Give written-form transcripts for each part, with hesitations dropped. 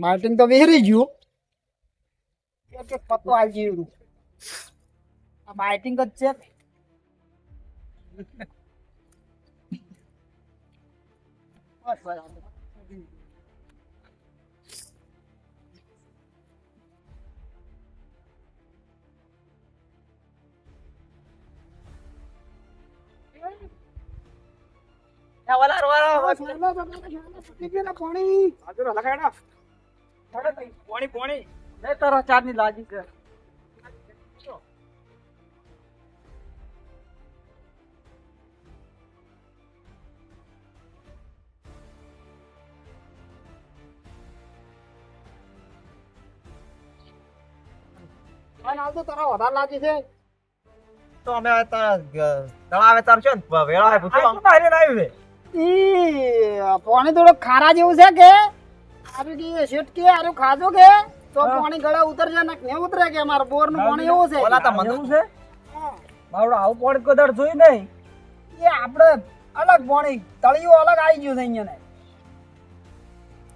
બાલ્ટિંગ તો વેરી ગયું એક પત્તો આવી ગયું આ બાલ્ટિંગ જ છે બસ બરાબર ચારની લાજી છે તારા વધારે લાગી છે તો અમે તળાવે તરશો ને વેળા હોય પૂછો મારે લાવ્યું છે પાણી થોડું ખારા જેવું છે કે આવી કે શેઠ કે આરું ખાજો કે તો પાણી ગળા ઉતરશે ને ને ઉતરે કે મારા બોર નું પાણી એવું છે ઓલા તો મને છે મારું આવું પાણી કદાચ જોઈ નહીં એ આપણે અલગ પાણી તળિયું અલગ આવી ગયું છે અહીંયા ને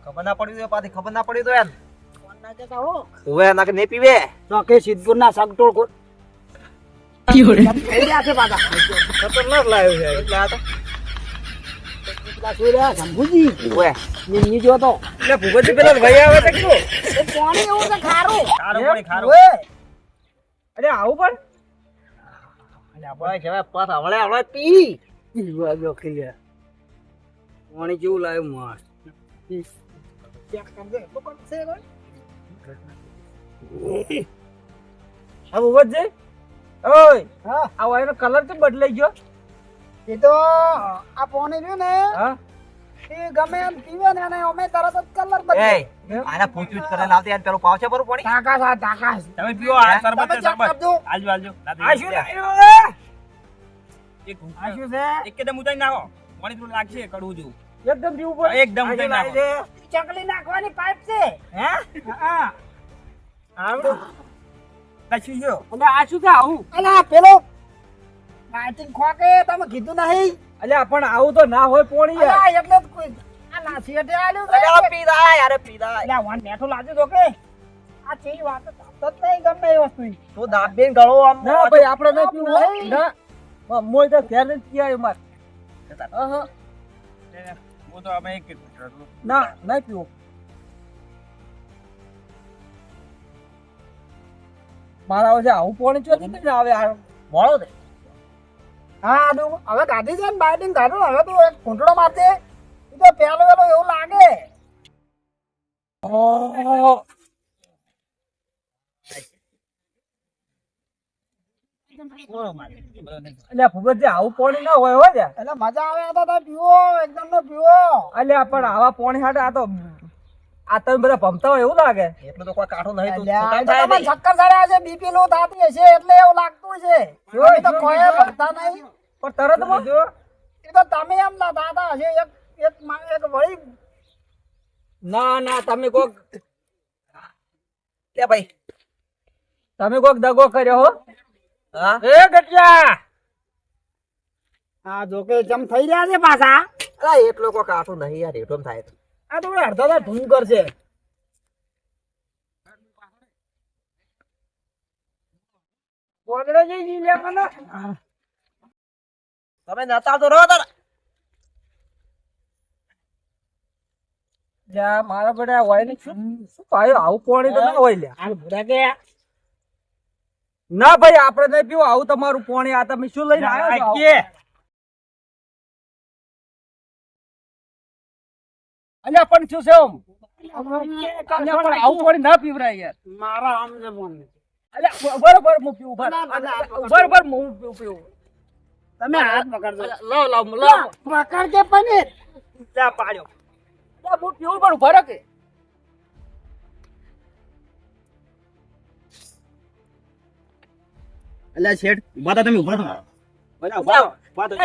ખબર ના પડી તો પાછી ખબર ના પડી તો એમ ફોન ના જતા હો ઓવે નાકે ને પીવે તો કે સિદ્ધપુર ના સગટોળ કો થઈ રહ્યા છે પાછા ખતરનાક લાવ્યું છે એટલે આ તો પેલા સોર્યા શંભુજી ઓવે ની જો તો એટલે ભૂપતજી પેલા ભાઈ આવે છે કીધું એ પાણી એવું છે ખારું પાણી ખારું ઓએ અરે આવું પણ એટલે આપણે કહેવાય પાછા હવળે પી પીવા જો ખીલે પાણી જેવું લાવ્યું મસ્ત ચેક કરજે તો કોણ છે કોઈ આ ભૂપતજી ઓય હા આ વાયનો કલર તો બદલાઈ ગયો એ તો આ પાણી રહ્યું ને હા એ ગમે એમ પીવે ને અને અમે તરત જ કલર બદલે એ આના પૂછ્યું કરે લાવતી આને પેલું પાવ છે બરું પાણી તાકાત આ તાકાત તમે પીઓ આ તમે ચેક કરજો આલજો આલજો આ શું લાવ્યો એક આ શું છે એકદમ ઉતારી નાખો પાણી થોડું લાગશે કડવું જેવું એકદમ પીવું પડે એકદમ ઉતારી નાખો ચકલી નાખવાની પાઇપ છે હે હા આવડો કશું જો અને આ શું છે આવું અલા પેલો બાઇટિંગ ખોકે તમે કીધું નહીં અલ્યા પણ આવું તો ના હોય પોણી યાર અલા એટલે જ કોઈ આ ના શેઠે આલ્યું છે અરે પીદા યાર પીદા અલા વન મેઠું લાગ્યું તો કે આ ચી વાત તો નહીં ગમે એ વસ્તુ તો દાબેન ગળો આમ ના ભાઈ આપણે નહીં પીવું હોય ના મોય તો ઘેર જ પીવાય માર હું તો અમે એક ના નહીં પીવું મારા હવે આવું પોણી ચોથી ને આવે આ મોળો દે હા તો હવે ગાડી છે ને બાઇટિંગ ગાડું હવે તો એક ઘૂંટડો મારશે એ તો પેલો પેલો એવું લાગે અલ્યા ભૂપતજી આવું પોણી ના હોય હો યાર એટલે મજા આવે તો પીવો એકદમ નો પીવો અલ્યા પણ આવા પોણી હાટે આ તો આ તમે બધા ભમતા હોય એવું લાગે એટલું તો કોઈ કાઠું નહીં તો અલ્યા, છૂટા એ તો થાય તમે નહીં. ચક્કર ચડ્યા છે બીપી લો થતી હશે એટલે એવું લાગતું છે અમે તો કોઈ ભરતા નહીં પણ તરત માં એ તો તમે એમ ના દાદા હશે એક વળી ના ના તમે કોક લે ભાઈ તમે કોક દગો કર્યો હો હા એ ગટિયા હા જો કે જમ થઈ રહ્યા છે પાછા અલા એટલો કોઈ કાઠું નહીં યાર એટલો થાય તો. આ તો અડધા ઢૂંગ કરશે પોગડે જઈ લે મને તમે નતા તો રહો તાર લ્યા મારા બેટા હોય ને શું પાયો આવું પોણી તો ના હોય લ્યા આ ભૂરા કે ના ભાઈ આપણે નહીં પીવું આવું તમારું પોણી આ તમે શું લઈને આવ્યા છો અલ્યા પણ શું છે આમ અલ્યા પણ આવું પોણી ના પીવરાય યાર મારા આમ છે ફોન અલ્યા બરોબર હું પીવું બરોબર હું પીવું તમે હાથ પકડજો લાવ પકડ કે પનીર ત્યાં પાડ્યો હું પીવું પણ ઉભા રાખે અલ્યા શેઠ ઉભા તો તમે ઉભા થો બરા ઉભા તો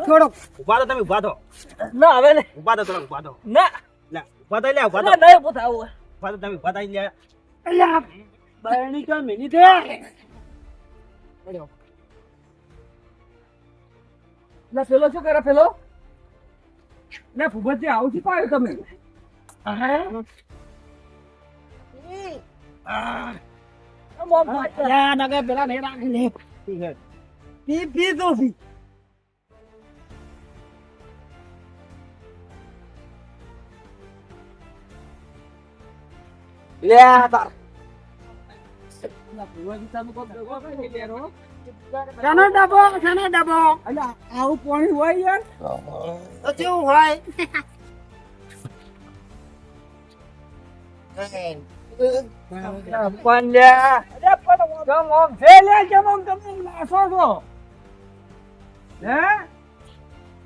થોડોક ઉભા તો તમે ઉભા થો ના હવે ને ઉભા તો થોડા ઉભા થો ના લે ઉભા તો લે ઉભા તો નહીં પૂછ આવું ઉભા તો તમે ઉભા થઈ લે અલ્યા બરણી તો મિનિટ ના પેલો શું કરે પેલો ના ભૂપતજી આવું શું પાડ્યું તમે યા નગે પેલા નહીં રાખી લે પી તો પી લે તાર શાનો ડબ્બો અલ્યા આવું પાણી હોય યાર તો કેવું હોય પણ લે અરે પણ જમ ઓમ છે લે જમ ઓમ તમે નાસો છો હે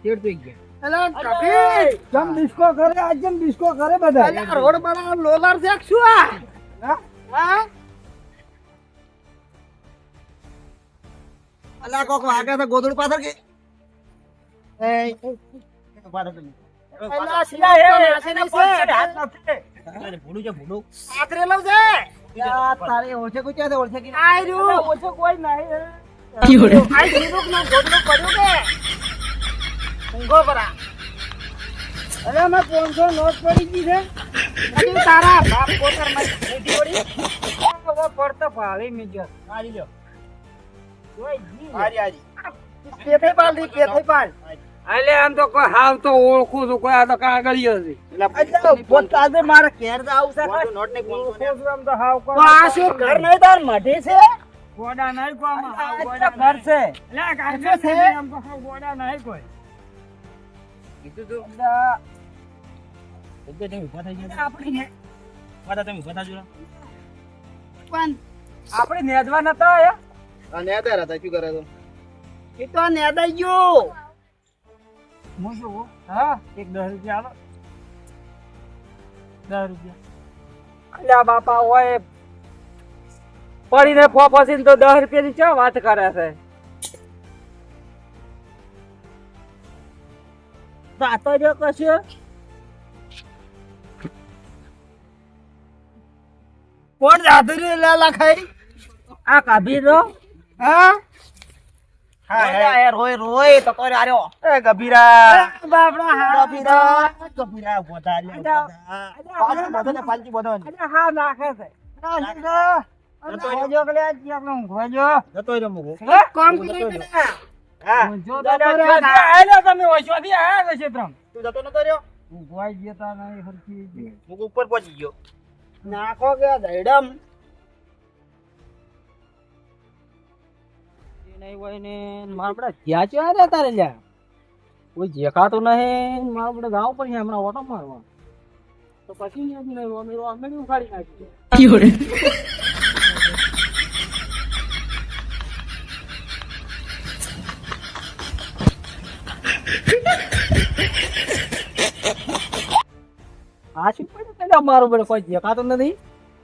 ચેડ થઈ ગયા અલા કભી જમ ડિસ્કો કરે આજ જમ ડિસ્કો કરે બધા અલા રોડ બના લોલર છે કે શું આ હા અલા કોક વાગે તો ગોદડું પાછળ કે અલા સિયા એ નાસે ની છે ભૂડું છે ભૂડું આતરેલો છે યા તારે ઓછે કોઈ ક્યાં ઓળખે કે આઈ રહ્યું ઓછો કોઈ નહીં આઈ જીરુક નો ગોદડું પડ્યું કે ઊંઘો પરા અરે મે 500 નોટ પડી ગઈ છે અજી તારા બાપ કોતર માં મોટી પડી પડતા ભાળી મિજર આજી લ્યો કોઈ જી આજી પેથે પાલ દી પેથે પાલ અલે આમ તો કોઈ હાવ તો ઓળખું છું કોઈ આ તો કાગળિયો છે એટલે પોતાને મારે ઘેર જાવ છે નોટ ને ઓળખું છું આમ તો હાવ તો આ શું ઘર નહીં તાર મઢી છે ગોડા નહીં કોઈ આમાં હાવ ગોડા ઘર છે એટલે કાચો છે આમ તો હાવ ગોડા નહીં કોઈ કીધું તો તમે ઉભા થઈ ગયા આપણે માતા તમે ઉભા થાજો પણ આપણે નેદવા નતા આયા અને આ તારા શું કરે તો એ તો નેદાઈ ગયો હું શું હા એક 10 રૂપિયા આલો 10 રૂપિયા અલ્યા બાપા ઓય પડીને ફોફસીને તો 10 રૂપિયાની ચા વાત કરે છે વાતો જો કશું કોણ જાદુરી લાલા ખાઈ આ કાભી રો હા હા યાર રોય તો કરે આર્યો એ ગભીરા બાપડા હા ગભીરા બોધા લે બોધા પાલતી બોધો અલ્યા હા નાખે છે જતો કે લે આપણે ઊંઘવાજો રે મુગો કામ કરી હા જો આલ્યો તમે ઓછોથી આયા છે ક્ષેત્રમ તું જતો નતો રહ્યો ઊંઘવાઈ જતા નહીં હરખી મુગો ઉપર પહોંચી ગયો નાખો કે દઈડમ નહીં હોય ને મારા બધા જ્યાં ક્યાં રે તારે લ્યા કોઈ જેખાતું નહીં મારા બધા ગાવ પણ હમણાં ઓટો મારવા તો પછી નહીં અમે ઉખાડી નાખી આ શું પડે પેલા મારું બધું કોઈ દેખાતું નથી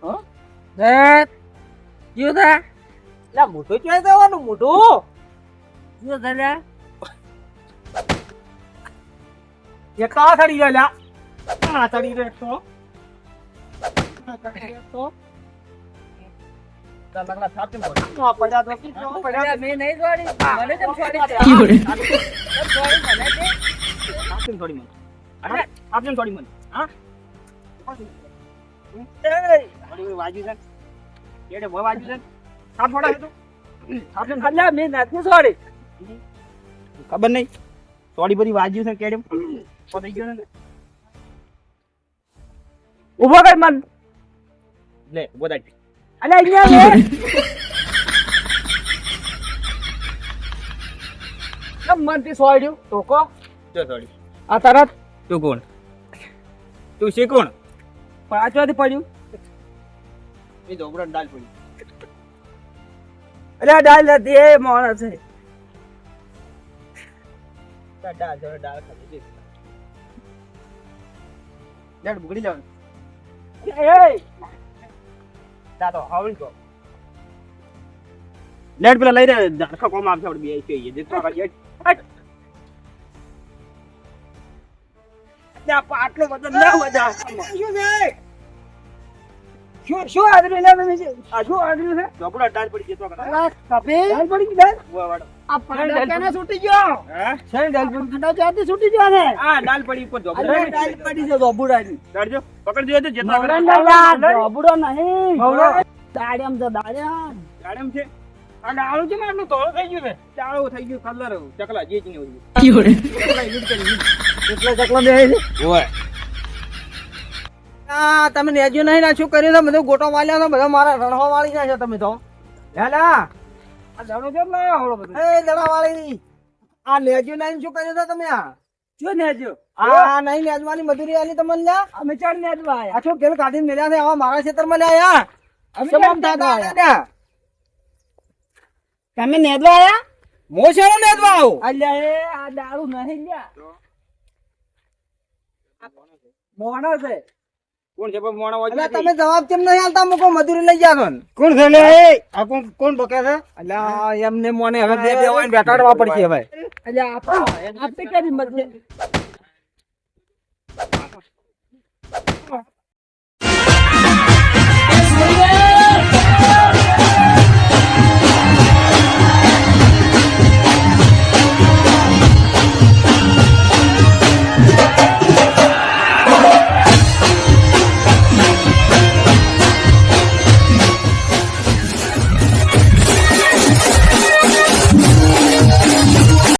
હો દે કયું દે લા મોટું ક્યાં જવાનું મોટું કયું દે લે એક તો આ ચડી ગયા લ્યા આ ચડી ગયો તો લગલા છાપતી બોલ પડ્યા તો પડ્યા મેં નહીં જોડી મને કેમ છોડી દે છાપતી થોડી મને અરે આપને થોડી મને હા થોડી વાજી છે કેડે ભો વાજી છે છાપ ફોડા છે તું છાપને અલ્યા મેં નથી છોડી ખબર નહીં થોડી બધી વાજી છે કેડે પડી ગયો ને ઉભો કર મન લે બોદાઈ અલ્યા અહીંયા લે કેમ મન થી છોડ્યું તો કો જો થોડી આ તરત તું કોણ તું છે કોણ પાછળથી પડ્યું એ ધોબડા ડાલ પડી અલ્યા ડાલ હતી એ માણસ છે ડાલ ખાલી દે લેડ બગડી જાવ એ તા તો હાવળી તો લેડ પેલા લઈ રે ધારખા કોમ આપશે આપણે બે છે જે તો કાઢી આટલો બધો ના બધા શું આદરી લે તમે આ શું આદરી છે ધોબડા ડાલ પડી જતો કભી ડાલ પડી ગઈ ડાલ વાડો આ પાડા કેને છૂટી ગયો પાડા ક્યાંથી છૂટી ગયો છે ડાલ પડી છે ધોબુડાની. ધોબડો નહીં દાડમ છે દાડમ તમે નેજો નહીં ના શું કર્યું છે બધું ગોટો વાલ્યા છો બધા મારા રણવા વાળી જાય છે તમે તો હેલા આ દડો કેમ ના આવડો બધું એ દડા વાળી આ નેજો નહીં શું કર્યું છે તમે આ શું નેજો આ નહીં નેજવાની મજૂરી આલી તમને લ્યા અમે ચાર નેજવા આયા આ છો કેલ કાઢીને મેલ્યા છે આવા મારા ખેતરમાં લ્યા યાર અમે કેમ દાદા આયા તમે નેદવા આયા મોશેનો નેજવા આવો અલ્યા એ આ દારૂ નહીં લ્યા મોણો છે અલ્યા તમે જવાબ કેમ નહીં આલતા મુકો મજૂરી લઈ જાવ કોણ છે લે આ કોણ બકે છે અલ્યા એમને મોને હવે બે વાઈને બેટાડવા પડશે હવે અલ્યા આપણે કરી મજૂરી